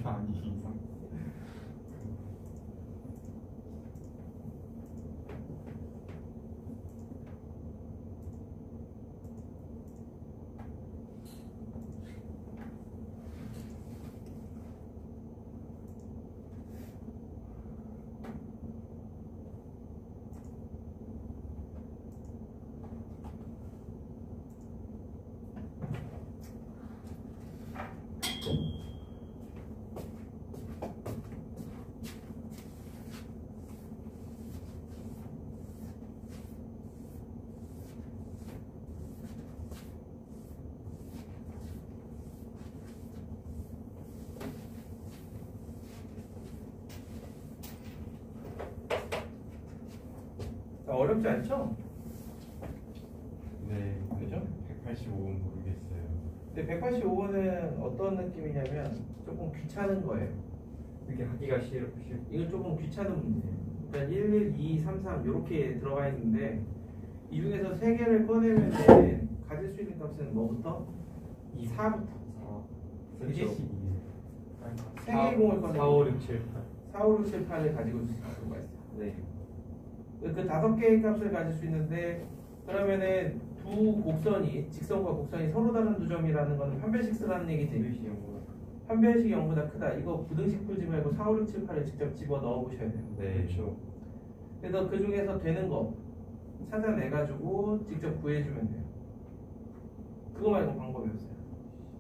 아니 이상. 어렵지 않죠? 네. 그죠? 185원 모르겠어요. 근데 185원은 어떤 느낌이냐면 조금 귀찮은 거예요. 이게 하기가 싫어. 이건 조금 귀찮은 문제예요. 일단 1, 1, 2, 3, 3 이렇게 들어가 있는데 이 중에서 3개를 꺼내면 가질 수 있는 값은 뭐부터? 2, 4부터 3개 3개의 공을 꺼내면 4, 5, 6, 7, 8. 4, 5, 6, 7, 8을 가지고 있을 수가 있어요. 네. 그 5개의 값을 가질 수 있는데 그러면은 두 곡선이 직선과 곡선이 서로 다른 두 점이라는 건 판별식 쓰라는 얘기지. 판별식이 0보다 크다. 이거 부등식 풀지 말고 4, 5, 6, 7, 8을 직접 집어 넣어 보셔야 돼요. 네. 그렇죠. 그래서 그 중에서 되는 거 찾아내가지고 직접 구해주면 돼요. 그거 말고 방법이 없어요.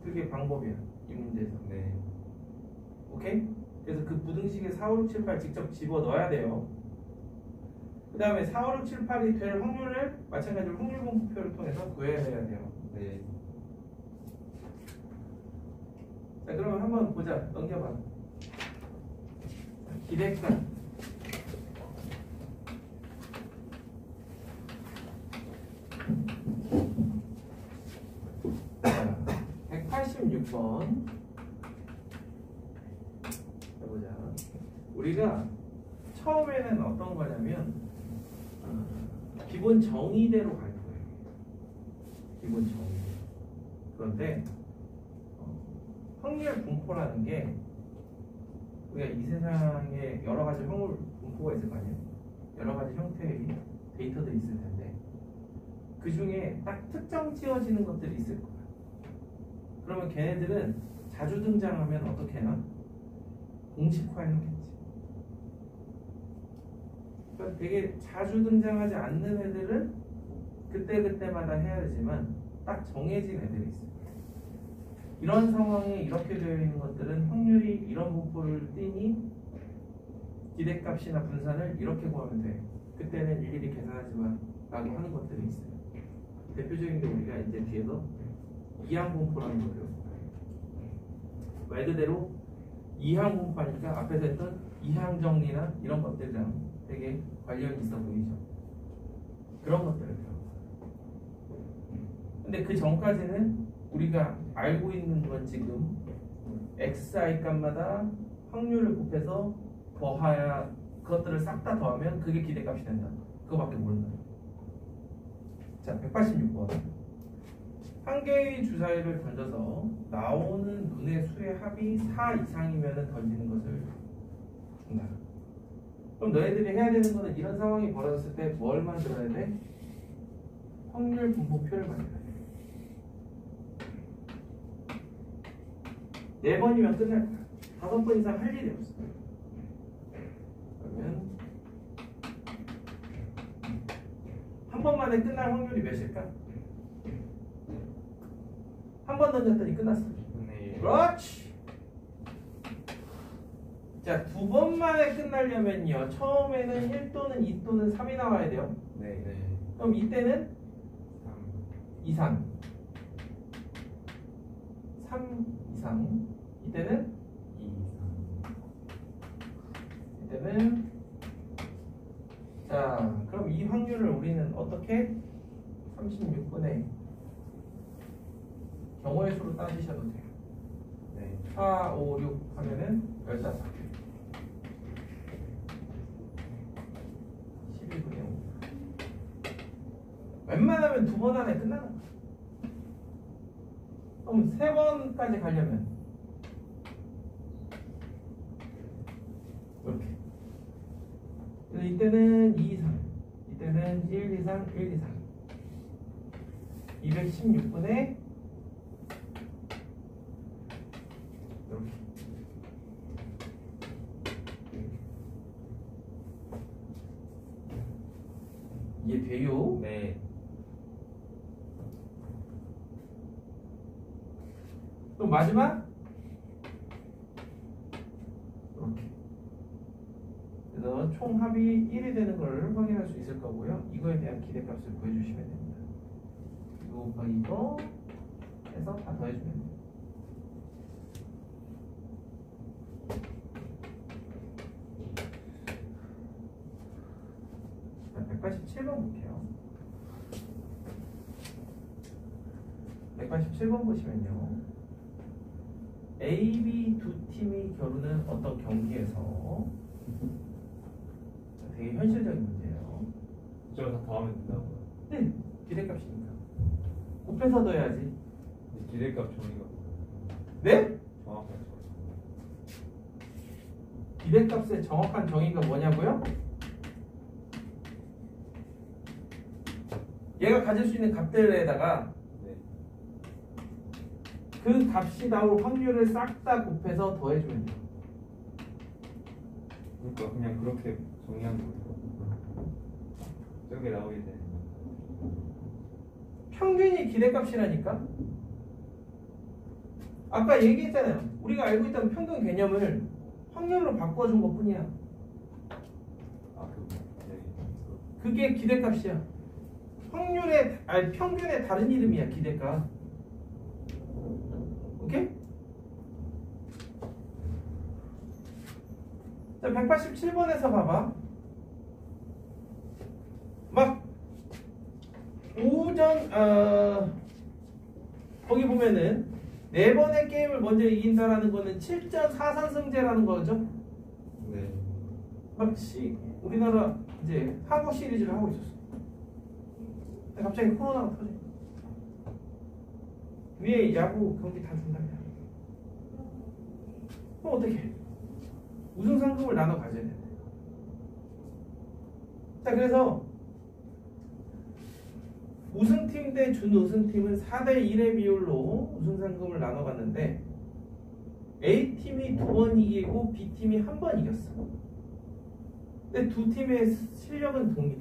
그게 방법이야. 이 문제에서. 네. 오케이? 그래서 그 부등식에 4, 5, 6, 7, 8 직접 집어 넣어야 돼요. 그 다음에 4, 5, 6, 7, 8이 될 확률을 마찬가지로 확률 분포표를 통해서 구해내야 돼요. 네. 자, 그러면 한번 보자. 넘겨봐. 기대값. 자, 186번. 해보자. 우리가 처음에는 어떤 거냐면 기본 정의대로 갈 거예요. 기본 정의. 그런데 확률 분포라는 게 우리가 이 세상에 여러 가지 확률 분포가 있을 거 아니에요. 여러 가지 형태의 데이터들이 있을 텐데 그 중에 딱 특정 지어지는 것들이 있을 거야. 그러면 걔네들은 자주 등장하면 어떻게 해나? 공식화해놓겠지. 그러니까 되게 자주 등장하지 않는 애들은 그때그때마다 해야 되지만 딱 정해진 애들이 있어요. 이런 상황에 이렇게 되어 있는 것들은 확률이 이런 분포를 띄니 기대값이나 분산을 이렇게 구하면 돼. 그때는 일일이 계산하지 마 라고 하는 것들이 있어요. 대표적인 게 우리가 이제 뒤에서 이항 분포라는 걸 배웠어요. 말 그대로 이항 분포하니까 앞에서 했던 이항 정리나 이런 것들이랑 되게 관련이 있어 보이죠. 그런 것들을 배웠어요. 근데 그 전까지는 우리가 알고 있는 건 지금 xi 값마다 확률을 곱해서 더하야 그것들을 싹 다 더하면 그게 기대값이 된다. 그거밖에 모른다. 자, 186번. 한 개의 주사위를 던져서 나오는 눈의 수의 합이 4 이상이면 던지는 것을 준다. 그럼 너희들이 해야 되는 거는 이런 상황이 벌어졌을 때 뭘 만들어야 돼? 확률 분포표를 만들어야 돼. 4번이면 끝날 거야. 5번 이상 할 일이 없어. 그러면 한 번만에 끝날 확률이 몇일까? 한 번 던졌더니 끝났어. 네. 그렇지. 자, 2번만에 끝나려면요 처음에는 1 또는 2 또는 3이 나와야 돼요. 네. 네. 그럼 이때는 3. 이상 3 이상 이때는 2 이상. 이때는 자 그럼 이 확률을 우리는 어떻게 36분의 경우의 수로 따지셔도 돼요. 네. 4, 5, 6 하면은 15 12분의 5 웬만하면 2번 안에 끝나는 거야. 그럼 3번까지 가려면 이렇게. 그래서 이때는 2 이상, 이때는 1 이상, 1 이상. 216분의 이렇게. 이해돼요? 네. 그럼 마지막 이렇게. 그래서 총 합이 1이 되는 걸 확인할 수 있을 거고요. 이거에 대한 기대값을 구해주시면 됩니다. 이거 곱하기 이거 해서 다 더해주면 돼요. 자, 187번 볼게요. 187번 보시면요. A, B 두 팀이 겨루는 어떤 경기에서 되게 현실적인 문제예요. 저거 다 더하면 된다고요. 네, 기대값이니까. 곱해서 더해야지. 기대값 정의가 네? 정확하죠. 기대값의 정확한 정의가 뭐냐고요? 얘가 가질 수 있는 값들에다가 네. 그 값이 나올 확률을 싹 다 곱해서 더해주면 돼요. 그러니까 그냥 그렇게 정의한 거예요. 저게 나오게 돼. 평균이 기대값이라니까? 아까 얘기했잖아요. 우리가 알고 있던 평균 개념을 확률로 바꿔준 것 뿐이야. 아 그거. 네. 그게 기대값이야. 평균의 다른 이름이야, 기대값. 오케이? 자, 187번에서 봐봐. 막 거기 보면은 4번의 게임을 먼저 이긴다라는 거는 7전 4선승제라는 거죠. 네. 막 우리나라 이제 한국 시리즈를 하고 있었어. 근데 갑자기 코로나가 터져. 위에 야구 경기 다 준다며. 그럼 어떻게? 우승 상금을 나눠 가져야 돼. 자, 그래서 우승팀 대 준우승팀은 4대 1의 비율로 우승 상금을 나눠 갔는데 A팀이 2번 이기고 B팀이 1번 이겼어. 근데 두 팀의 실력은 동일해.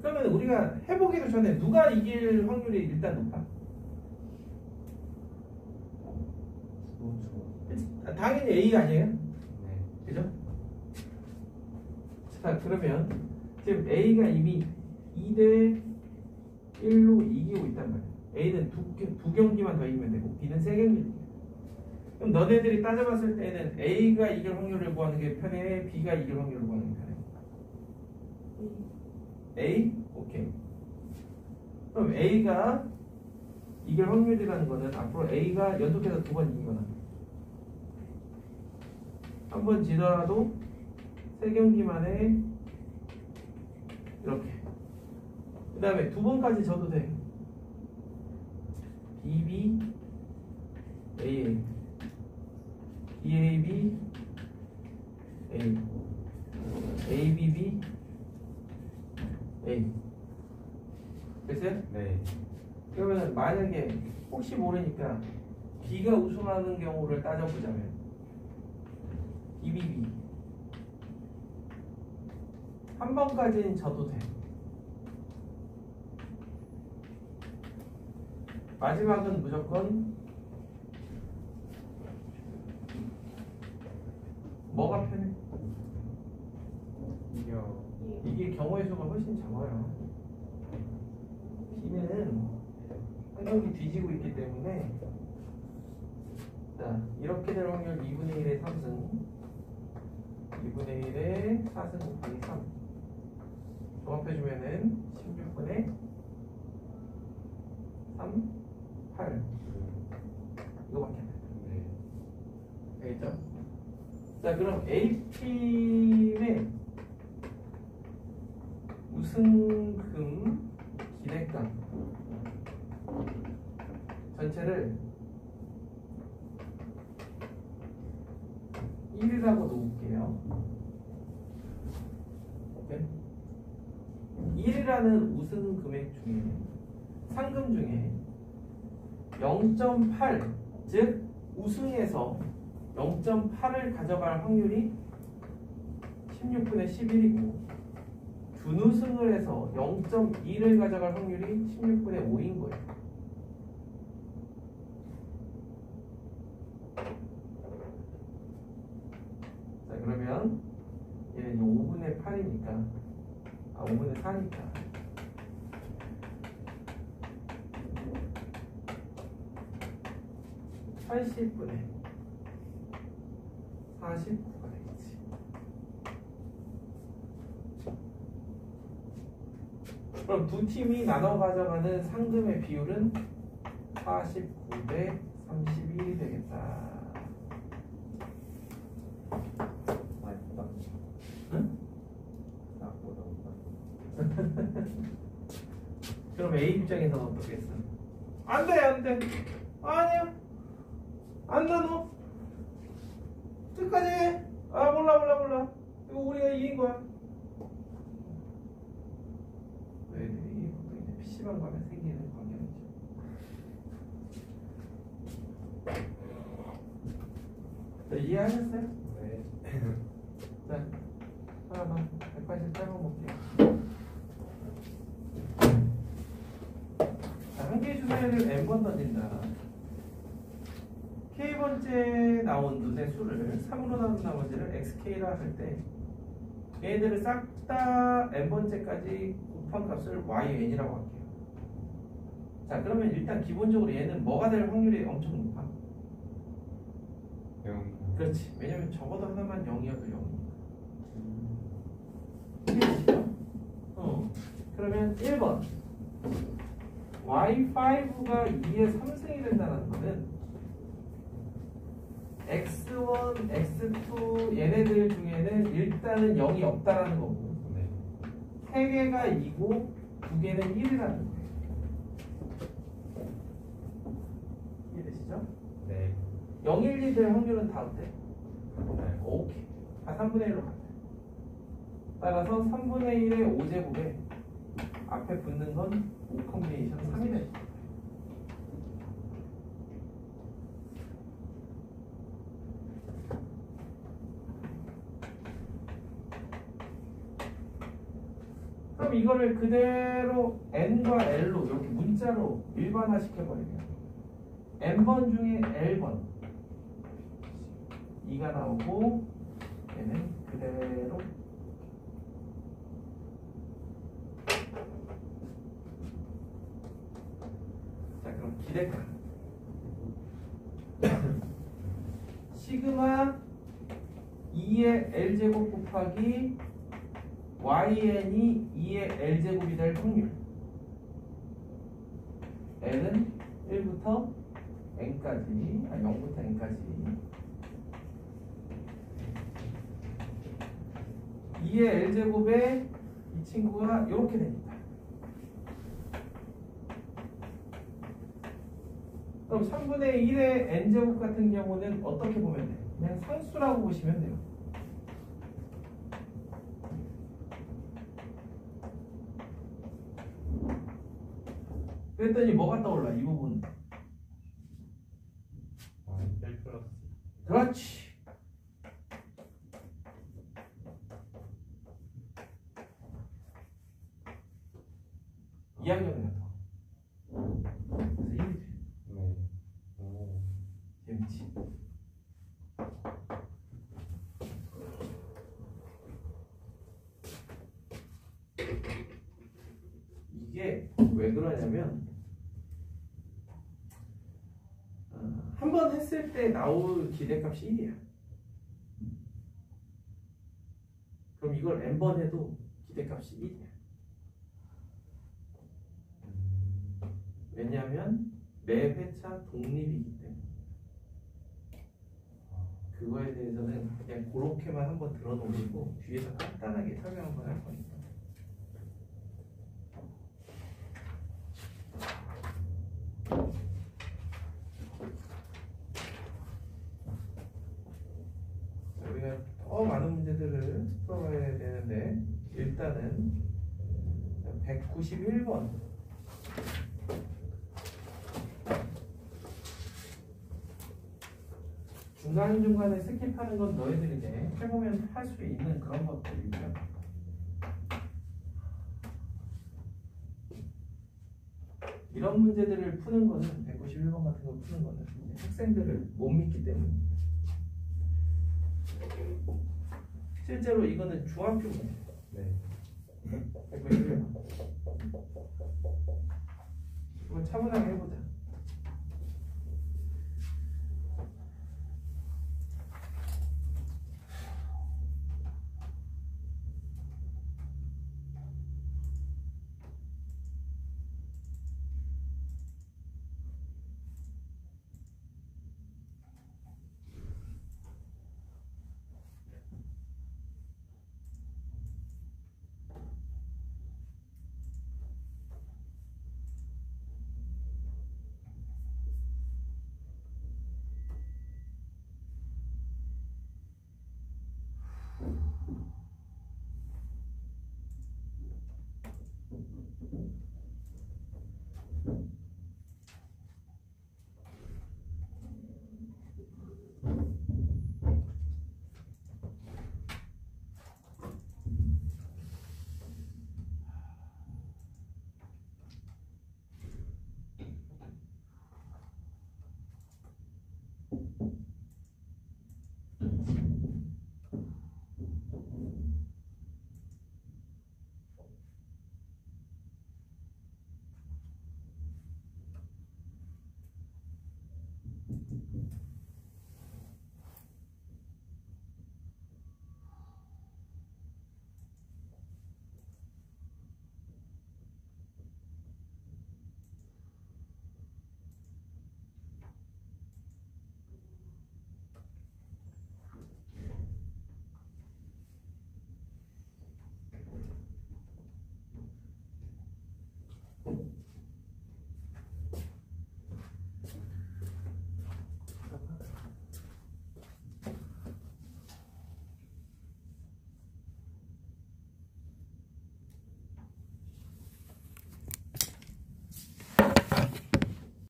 그러면 우리가 해보기도 전에 누가 이길 확률이 일단 높아? 당연히 A가 아니에요? 네. 그죠? 자, 그러면 지금 A가 이미 2대 1로 이기고 있단 말이야. A는 두 경기만 더 이기면 되고 B는 3경기. 그럼 너네들이 따져봤을 때는 A가 이길 확률을 구하는 게 편해? B가 이길 확률을 구하는 게 편해? A? 오케이. 그럼 A가 이길 확률이라는 거는 앞으로 A가 연속해서 2번 이기거나 한 번 지더라도 3경기 만에 이렇게. 그 다음에 2번까지 져도 돼. BB AA BAB A ABB A. 됐어요? 네. 그러면 만약에 혹시 모르니까 B가 우승하는 경우를 따져보자면 BBB 한 번까지는 져도 돼. 마지막은 무조건 뭐가 편해? 이게 경우의 수가 훨씬 적어요. B는 한 경기 뒤지고 있기 때문에 자, 이렇게 될 확률 2분의 1의 3승 2분의 1의 4승 곱하기 3 종합해주면은 16분의 3, 8 이거밖에 안 돼. 네. 알겠죠? 자, 그럼 A팀의 우승금 기대값 전체를 1이라고 놓을게. 볼게요. 오케이? 1이라는 우승 금액 중에 상금 중에 0.8, 즉 우승에서 0.8을 가져갈 확률이 16분의 11이고 준우승을 해서 0.2를 가져갈 확률이 16분의 5인 거예요. 자, 그러면 얘는 5분의 8이니까 5분의 4니까 80분의 49가 되겠지. 그럼 두 팀이 나눠 가져가는 상금의 비율은 49대 31이 되겠다. 나보다 응? 나보다 못다. 그럼 A 입장에서는 어떻겠어? 안 돼, 안 돼. 아니야. 안 돼, 너. 끝까지 해. 아, 몰라. 이거 우리가 이긴 거야. 너희들이 보통 이제 PC방 가면 생기는 광경이죠. 자, 이해하셨어요? 네. 자, 하나만 188번 볼게요. 자, 한 개의 주사위를 n번 던진다. k번째 나온 눈의 수를 3으로 나눈 나머지를 xk라 할 때 얘네들을 싹 다 n번째까지 곱한 값을 yn이라고 할게요. 자, 그러면 일단 기본적으로 얘는 뭐가 될 확률이 엄청 높아? 0. 그렇지. 왜냐면 적어도 하나만 0이어도 0이니까. 그러면 1번 y5가 2의 3승이 된다는 거는 x1, x2 얘네들 중에는 일단은 0이 없다라는 거고 네. 3개가 2고 2개는 1이라는 거예요. 이해되시죠? 네. 0, 1, 2 될 확률은 다 어때? 네. 오케이. 다 3분의 1로 갔다. 따라서 3분의 1의 5제곱에 앞에 붙는 건 5 콤비네이션 3이 돼. 그럼 이거를 그대로 n과 l로 이렇게 문자로 일반화 시켜버리면 n번 중에 l번 2가 나오고 얘는 그대로 자, 그럼 기대값 시그마 2의 l제곱 곱하기 yn이 2의 l제곱이 될 확률 l은 1부터 n까지 0부터 n까지 2의 l제곱에 이 친구가 이렇게 됩니다. 그럼 3분의 1의 n제곱 같은 경우는 어떻게 보면 돼요? 그냥 상수라고 보시면 돼요. 그랬더니 뭐가 떠올라? 이 부분. 1 플러스. 그렇지. 이학년이야 더. 그래서 1이지. 네. 오. 재밌지. 이게 왜 그러냐면 한 번 했을 때 나올 기대값이 1이야. 그럼 이걸 n번 해도 기대값이 1이야. 왜냐하면 매 회차 독립이기 때문에. 그거에 대해서는 그냥 그렇게만 한번 들어놓으시고 뒤에서 간단하게 설명 한번 할 거니까. 자, 우리가 더 많은 문제들을 풀어봐야 되는데 일단은 191번 중간중간에 스킵하는 건 너희들이 이제 해보면 할 수 있는 그런 것들이고요. 이런 문제들을 푸는 거는 191번 같은 거 푸는 거는 학생들을 못 믿기 때문입니다. 실제로 이거는 중학교 문제. 네. 191번. 이거 차분하게 해보자.